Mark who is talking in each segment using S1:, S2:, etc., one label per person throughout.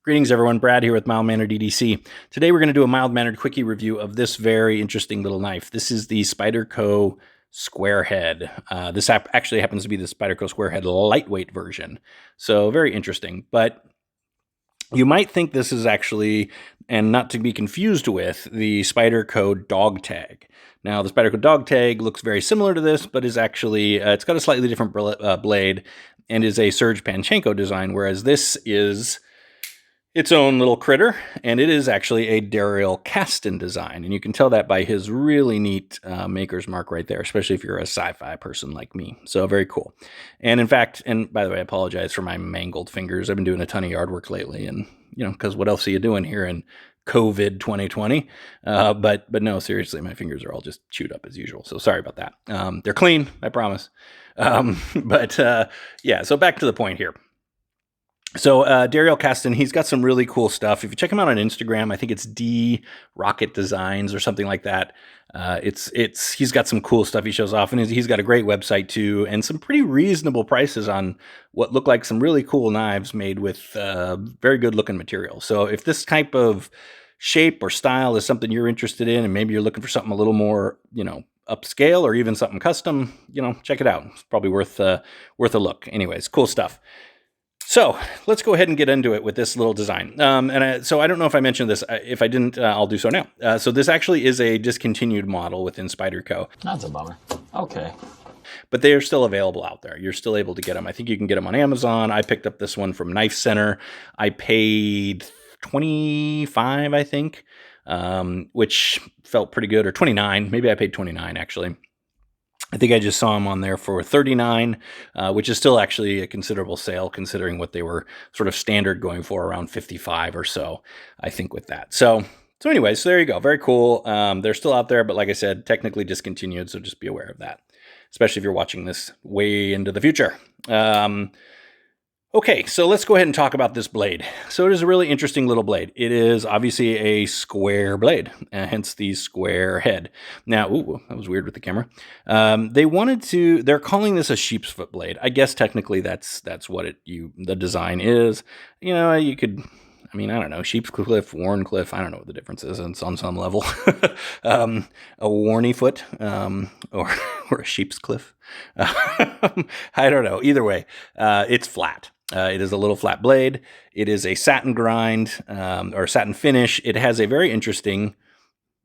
S1: Greetings, everyone. Brad here with Mild Mannered EDC. Today, we're going to do a Mild Mannered Quickie review of this very interesting little knife. This is the Spyderco Squarehead. This actually happens to be the Spyderco Squarehead lightweight version. So very interesting. But you might think this is actually, and not to be confused with, the Spyderco Dog Tag. Now, the Spyderco Dog Tag looks very similar to this, but is actually, it's got a slightly different blade and is a Serge Panchenko design, whereas this is its own little critter, and it is actually a Daryl Kasten design, and you can tell that by his really neat maker's mark right there, especially if you're a sci-fi person like me. So very cool. And in fact, and by the way, I apologize for my mangled fingers. I've been doing a ton of yard work lately, and because what else are you doing here in COVID 2020? But no, seriously, my fingers are all just chewed up as usual. So sorry about that. They're clean, I promise. Yeah, so back to the point here. So Daryl Kasten, he's got some really cool stuff. If you check him out on Instagram, I think it's D Rocket Designs or something like that. He's got some cool stuff he shows off, and he's got a great website too, and some pretty reasonable prices on what look like some really cool knives made with very good looking material. So if this type of shape or style is something you're interested in, and maybe you're looking for something a little more, upscale or even something custom, check it out. It's probably worth a look. Anyways, cool stuff. So let's go ahead and get into it with this little design. So I don't know if I mentioned this. If I didn't, I'll do so now. So this actually is a discontinued model within Spyderco.
S2: That's a bummer. Okay.
S1: But they are still available out there. You're still able to get them. I think you can get them on Amazon. I picked up this one from Knife Center. I paid $25, I think, which felt pretty good, or $29. Maybe I paid $29 actually. I think I just saw them on there for $39, which is still actually a considerable sale considering what they were sort of standard going for, around $55 or so, I think, with that. So anyways, there you go. Very cool. They're still out there, but like I said, technically discontinued, so just be aware of that, especially if you're watching this way into the future. Okay, so let's go ahead and talk about this blade. So it is a really interesting little blade. It is obviously a square blade, hence the square head. Now, ooh, that was weird with the camera. They're calling this a sheep's foot blade. I guess technically that's what the design is. You could, I don't know, sheep's cliff, worn cliff, I don't know what the difference is. It's on some level. A warny foot, or a sheep's cliff. I don't know. Either way, it's flat. It is a little flat blade. It is a satin grind, or satin finish. It has a very interesting,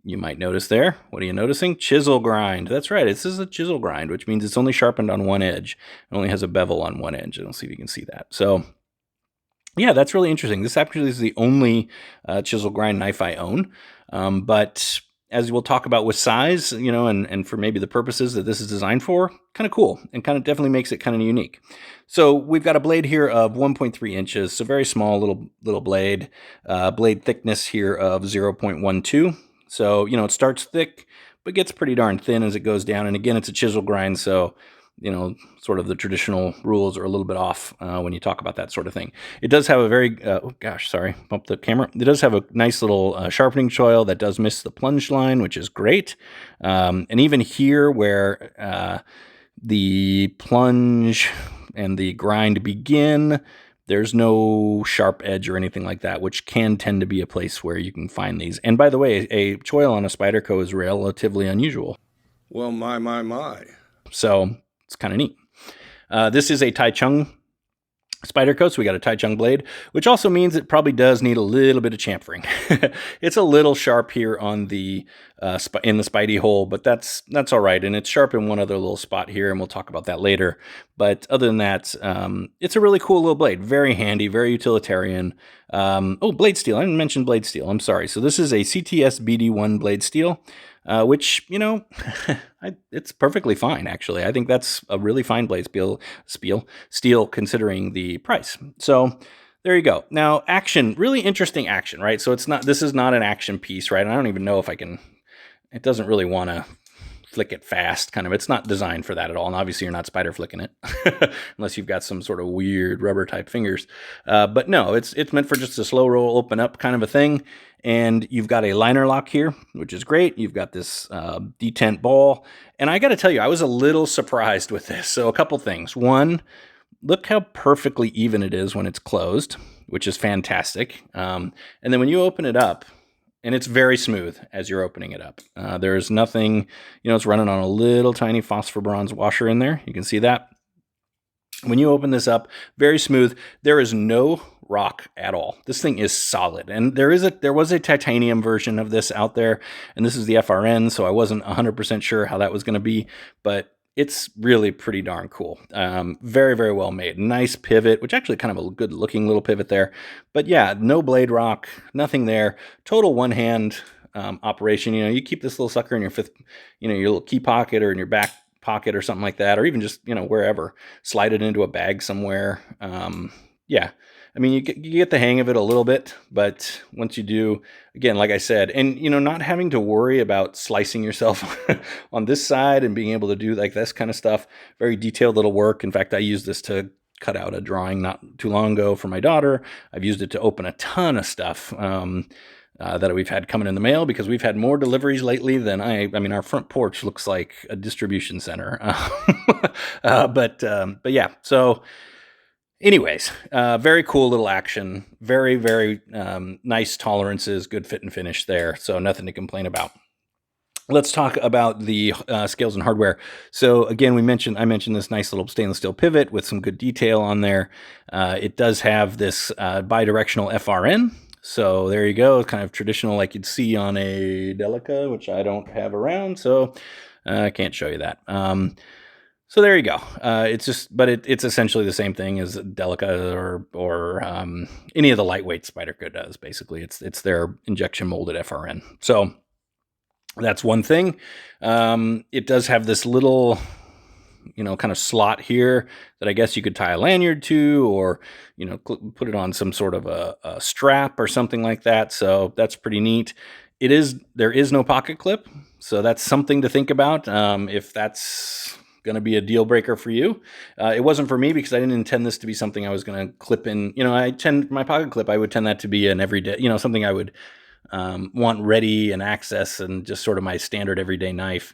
S1: you might notice there. What are you noticing? Chisel grind. That's right. This is a chisel grind, which means it's only sharpened on one edge. It only has a bevel on one edge. Let's see if you can see that. So yeah, that's really interesting. This actually is the only chisel grind knife I own. But as we'll talk about with size, and for maybe the purposes that this is designed for, kind of cool, and kind of definitely makes it kind of unique. So we've got a blade here of 1.3 inches, so very small little blade. Blade thickness here of 0.12. So, it starts thick, but gets pretty darn thin as it goes down. And again, it's a chisel grind, so sort of the traditional rules are a little bit off when you talk about that sort of thing. It does have a very, oh gosh, sorry, bumped the camera. It does have a nice little sharpening choil that does miss the plunge line, which is great. And even here where the plunge and the grind begin, there's no sharp edge or anything like that, which can tend to be a place where you can find these. And by the way, a choil on a Spyderco is relatively unusual.
S3: Well, my.
S1: So it's kind of neat. This is a Tai Chung Spyderco, so we got a Tai Chung blade, which also means it probably does need a little bit of chamfering. It's a little sharp here on the in the Spidey hole, but that's all right. And it's sharp in one other little spot here, and we'll talk about that later. But other than that, it's a really cool little blade. Very handy, very utilitarian. Oh, blade steel. I didn't mention blade steel. I'm sorry. So this is a CTS BD1 blade steel. Which, it's perfectly fine, actually. I think that's a really fine blade steel considering the price. So there you go. Now, action, really interesting action, right? So this is not an action piece, right? I don't even know if it doesn't really want to flick it fast, kind of. It's not designed for that at all. And obviously you're not spider flicking it unless you've got some sort of weird rubber type fingers. But no, it's meant for just a slow roll, open up kind of a thing. And you've got a liner lock here, which is great. You've got this detent ball. And I got to tell you, I was a little surprised with this. So a couple things. One, look how perfectly even it is when it's closed, which is fantastic. And then when you open it up, and it's very smooth as you're opening it up. There's nothing, it's running on a little tiny phosphor bronze washer in there. You can see that. When you open this up, very smooth. There is no rock at all. This thing is solid. And there was a titanium version of this out there, and this is the FRN, so I wasn't 100% sure how that was going to be, but it's really pretty darn cool. Very, very well made. Nice pivot, which actually kind of a good looking little pivot there. But yeah, no blade rock, nothing there. Total one-hand operation. You keep this little sucker in your your little key pocket or in your back pocket or something like that, or even just, wherever. Slide it into a bag somewhere. Yeah. I mean, you get the hang of it a little bit, but once you do, again, like I said, and, not having to worry about slicing yourself on this side and being able to do like this kind of stuff, very detailed little work. In fact, I used this to cut out a drawing not too long ago for my daughter. I've used it to open a ton of stuff that we've had coming in the mail, because we've had more deliveries lately than I mean, our front porch looks like a distribution center. But yeah, so anyways, very cool little action, very, very nice tolerances, good fit and finish there. So nothing to complain about. Let's talk about the scales and hardware. So again, I mentioned this nice little stainless steel pivot with some good detail on there. It does have this bidirectional FRN. So there you go, kind of traditional like you'd see on a Delica, which I don't have around, so I can't show you that. So there you go. It's essentially the same thing as Delica or any of the lightweight Spyderco does. Basically, it's their injection molded FRN. So that's one thing. It does have this little kind of slot here that I guess you could tie a lanyard to, or, put it on some sort of a strap or something like that. So that's pretty neat. There is no pocket clip. So that's something to think about. If that's going to be a deal breaker for you. It wasn't for me, because I didn't intend this to be something I was going to clip in. My pocket clip, I would tend that to be an everyday, something I would want ready and access, and just sort of my standard everyday knife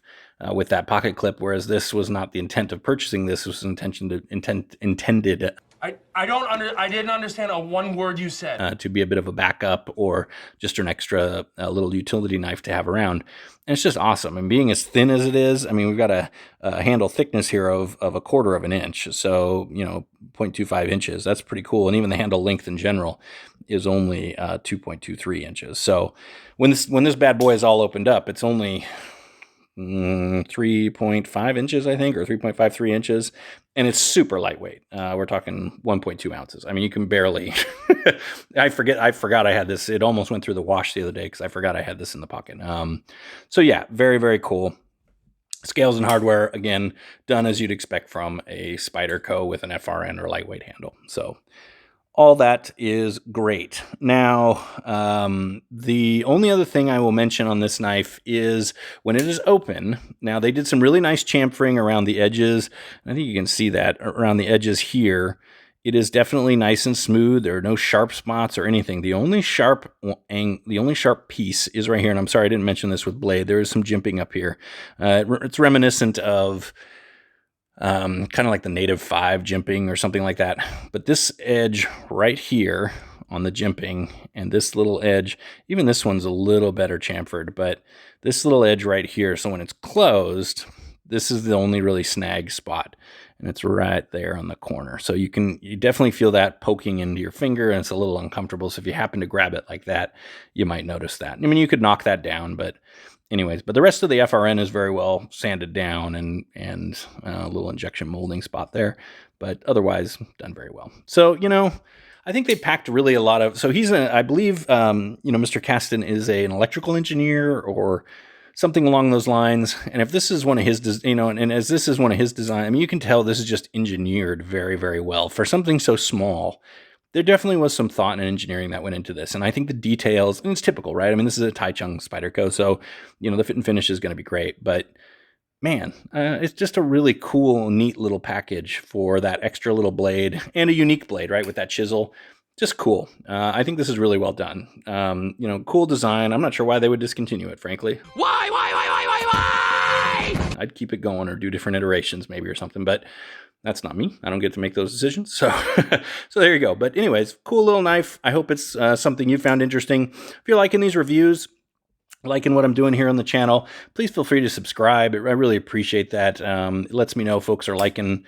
S1: with that pocket clip. Whereas this was not the intent of purchasing this. This was intended.
S2: I didn't understand a one word you said.
S1: To be a bit of a backup, or just an extra little utility knife to have around. And it's just awesome. And being as thin as it is, I mean, we've got a handle thickness here of 1/4 of an inch. So, 0.25 inches. That's pretty cool. And even the handle length in general is only 2.23 inches. So when this bad boy is all opened up, it's only 3.5 inches, I think, or 3.53 inches. And it's super lightweight. We're talking 1.2 ounces. I mean, you can barely, I forgot I had this. It almost went through the wash the other day because I forgot I had this in the pocket. So yeah, very, very cool. Scales and hardware, again, done as you'd expect from a Spyderco with an FRN or lightweight handle. So all that is great. Now, the only other thing I will mention on this knife is when it is open. Now, they did some really nice chamfering around the edges. I think you can see that around the edges here. It is definitely nice and smooth. There are no sharp spots or anything. The only sharp piece is right here. And I'm sorry I didn't mention this with blade. There is some jimping up here. It's reminiscent of kind of like the Native 5 jimping or something like that. But this edge right here on the jimping, and this little edge, even this one's a little better chamfered, but this little edge right here, so when it's closed, this is the only really snag spot, and it's right there on the corner. So you definitely feel that poking into your finger, and it's a little uncomfortable. So if you happen to grab it like that, you might notice that. I mean, you could knock that down, but anyways, but the rest of the FRN is very well sanded down, and a little injection molding spot there, but otherwise done very well. So, I think they packed really a lot of, so I believe, Mr. Kasten is an electrical engineer or something along those lines. And if this is one of his, and as this is one of his design, I mean, you can tell this is just engineered very, very well for something so small. There definitely was some thought and engineering that went into this. And I think the details, and it's typical, right? I mean, this is a Taichung Spyderco, so, the fit and finish is going to be great. But, man, it's just a really cool, neat little package for that extra little blade, and a unique blade, right, with that chisel. Just cool. I think this is really well done. Cool design. I'm not sure why they would discontinue it, frankly. Why? I'd keep it going or do different iterations maybe or something. But That's not me. I don't get to make those decisions. So, so there you go. But anyways, cool little knife. I hope it's something you found interesting. If you're liking these reviews, liking what I'm doing here on the channel, please feel free to subscribe. I really appreciate that. It lets me know folks are liking,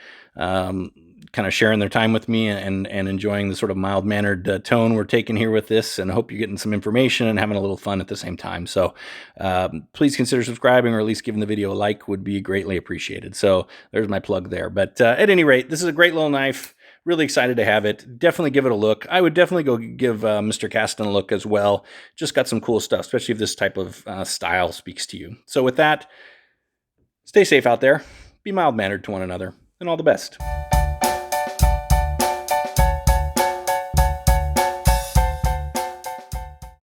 S1: kind of sharing their time with me and enjoying the sort of mild-mannered tone we're taking here with this, and I hope you're getting some information and having a little fun at the same time. So please consider subscribing, or at least giving the video a like would be greatly appreciated. So there's my plug there. But at any rate, this is a great little knife. Really excited to have it. Definitely give it a look. I would definitely go give Mr. Caston a look as well. Just got some cool stuff, especially if this type of style speaks to you. So with that, stay safe out there. Be mild-mannered to one another, and all the best.